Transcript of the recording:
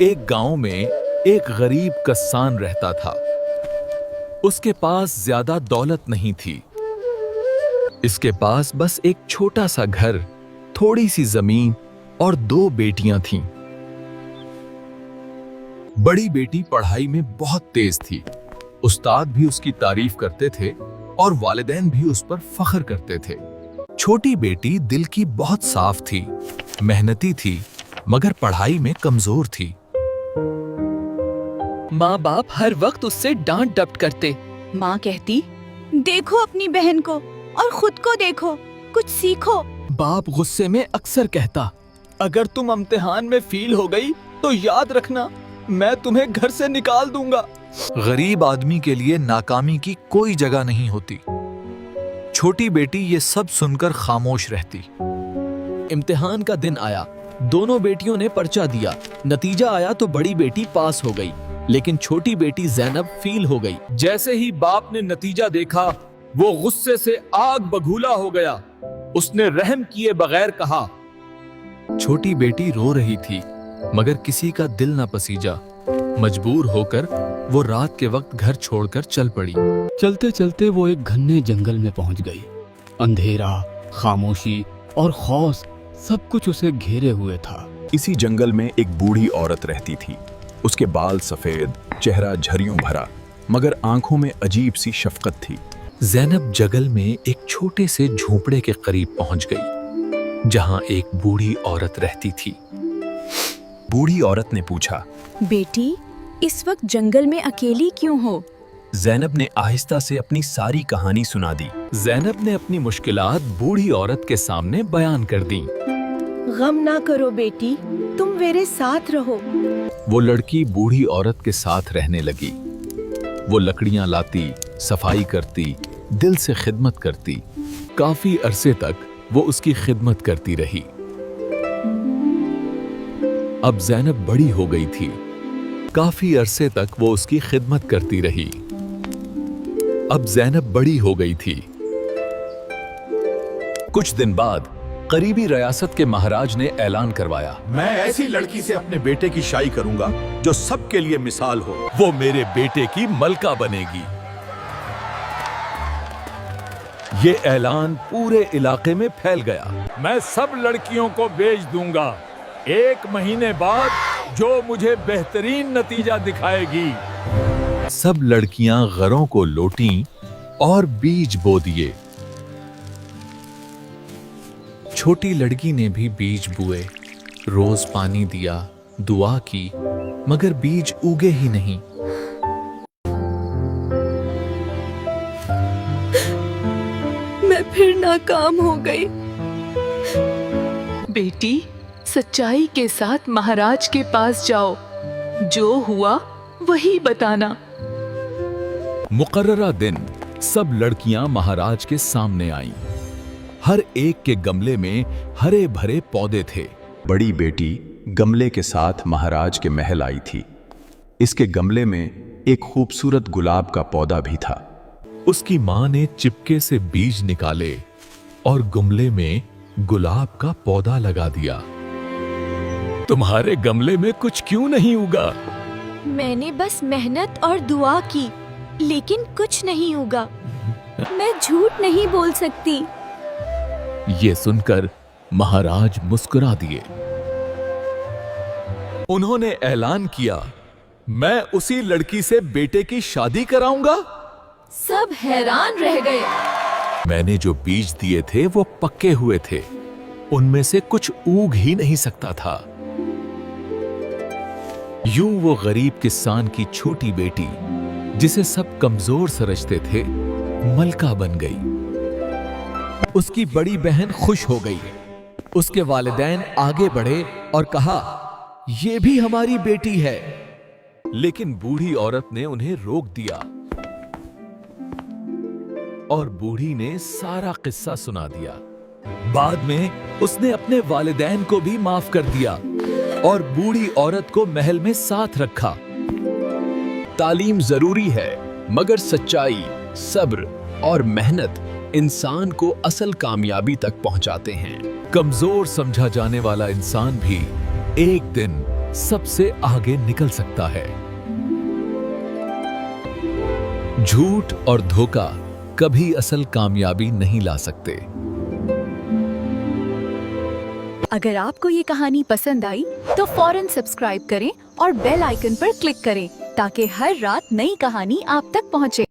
एक गांव में एक गरीब कस्सान रहता था। उसके पास ज्यादा दौलत नहीं थी। इसके पास बस एक छोटा सा घर, थोड़ी सी जमीन और 2 बेटियां थीं। बड़ी बेटी पढ़ाई में बहुत तेज थी। उस्ताद भी उसकी तारीफ करते थे और वालिदैन भी उस पर फख्र करते थे। छोटी बेटी दिल की बहुत साफ थी, मेहनती थी, मगर पढ़ाई में कमजोर थी। माँ बाप हर वक्त उससे डांट डपट करते। माँ कहती, देखो अपनी बहन को और खुद को देखो, कुछ सीखो। बाप गुस्से में अक्सर कहता, अगर तुम इम्तिहान में फेल हो गई तो याद रखना, मैं तुम्हें घर से निकाल दूंगा। गरीब आदमी के लिए नाकामी की कोई जगह नहीं होती। छोटी बेटी ये सब सुनकर खामोश रहती। इम्तिहान का दिन आया। दोनों बेटियों ने पर्चा दिया। नतीजा आया तो बड़ी बेटी पास हो गई, लेकिन छोटी बेटी ज़ैनब फेल हो गई। जैसे ही बाप ने नतीजा देखा, वो गुस्से से आग बगूला हो गया। उसने रहम किए बगैर कहा। छोटी बेटी रो रही थी, मगर किसी का दिल न पसीजा। मजबूर होकर वो रात के वक्त घर छोड़कर चल पड़ी। चलते चलते वो एक घने जंगल में पहुंच गई। अंधेरा, खामोशी और खौफ सब कुछ उसे घेरे हुए था। इसी जंगल में एक बूढ़ी औरत रहती थी। उसके बाल सफेद, चेहरा झरियों भरा, मगर आंखों में अजीब सी शफकत थी। ज़ैनब जंगल में एक छोटे से झोंपड़े के करीब पहुंच गई, जहां एक बूढ़ी औरत रहती थी। बूढ़ी औरत ने पूछा, बेटी, इस वक्त जंगल में अकेली क्यों हो? ज़ैनब ने आहिस्ता से अपनी सारी कहानी सुना दी। ज़ैनब ने अपनी मुश्किलात बूढ़ी औरत के सामने बयान कर दी। गम ना करो बेटी, तुम मेरे साथ रहो। वो लड़की बूढ़ी औरत के साथ रहने लगी। वो लकड़ियां लाती, सफाई करती, दिल से खिदमत करती। काफी अरसे तक वो उसकी खिदमत करती रही। अब ज़ैनब बड़ी हो गई थी। काफी अरसे तक वो उसकी खिदमत करती रही। अब ज़ैनब बड़ी हो गई थी। कुछ दिन बाद करीबी रियासत के महाराज ने ऐलान करवाया, मैं ऐसी लड़की से अपने बेटे की शादी करूंगा जो सबके लिए मिसाल हो। वो मेरे बेटे की मलका बनेगी। ये ऐलान पूरे इलाके में फैल गया। मैं सब लड़कियों को बेच दूंगा। 1 महीने बाद जो मुझे बेहतरीन नतीजा दिखाएगी। सब लड़कियां घरों को लौटीं और बीज बो दिए। छोटी लड़की ने भी बीज बुए, रोज पानी दिया, दुआ की, मगर बीज उगे ही नहीं। मैं फिर नाकाम हो गई। बेटी, सच्चाई के साथ महाराज के पास जाओ। जो हुआ वही बताना। मुकर्ररा दिन सब लड़कियां महाराज के सामने आईं। हर एक के गमले में हरे भरे पौधे थे। बड़ी बेटी गमले के साथ महाराज के महल आई थी। इसके गमले में एक खूबसूरत गुलाब का पौधा भी था। उसकी मां ने चिपके से बीज निकाले और गमले में गुलाब का पौधा लगा दिया। तुम्हारे गमले में कुछ क्यों नहीं उगा? मैंने बस मेहनत और दुआ की, लेकिन कुछ नहीं उगा। मैं झूठ नहीं बोल सकती। ये सुनकर महाराज मुस्कुरा दिए। उन्होंने ऐलान किया, मैं उसी लड़की से बेटे की शादी कराऊंगा। सब हैरान रह गए। मैंने जो बीज दिए थे वो पक्के हुए थे। उनमें से कुछ उग ही नहीं सकता था। यूं वो गरीब किसान की छोटी बेटी, जिसे सब कमजोर समझते थे, मलका बन गई। उसकी बड़ी बहन खुश हो गई। उसके वालिदैन आगे बढ़े और कहा, ये भी हमारी बेटी है। लेकिन बूढ़ी औरत ने उन्हें रोक दिया और बूढ़ी ने सारा किस्सा सुना दिया। बाद में उसने अपने वालिदैन को भी माफ कर दिया और बूढ़ी औरत को महल में साथ रखा। तालीम जरूरी है, मगर सच्चाई, सब्र और मेहनत इंसान को असल कामयाबी तक पहुंचाते हैं। कमजोर समझा जाने वाला इंसान भी एक दिन सबसे आगे निकल सकता है। झूठ और धोखा कभी असल कामयाबी नहीं ला सकते। अगर आपको ये कहानी पसंद आई तो फौरन सब्सक्राइब करें और बेल आइकन पर क्लिक करें ताकि हर रात नई कहानी आप तक पहुंचे।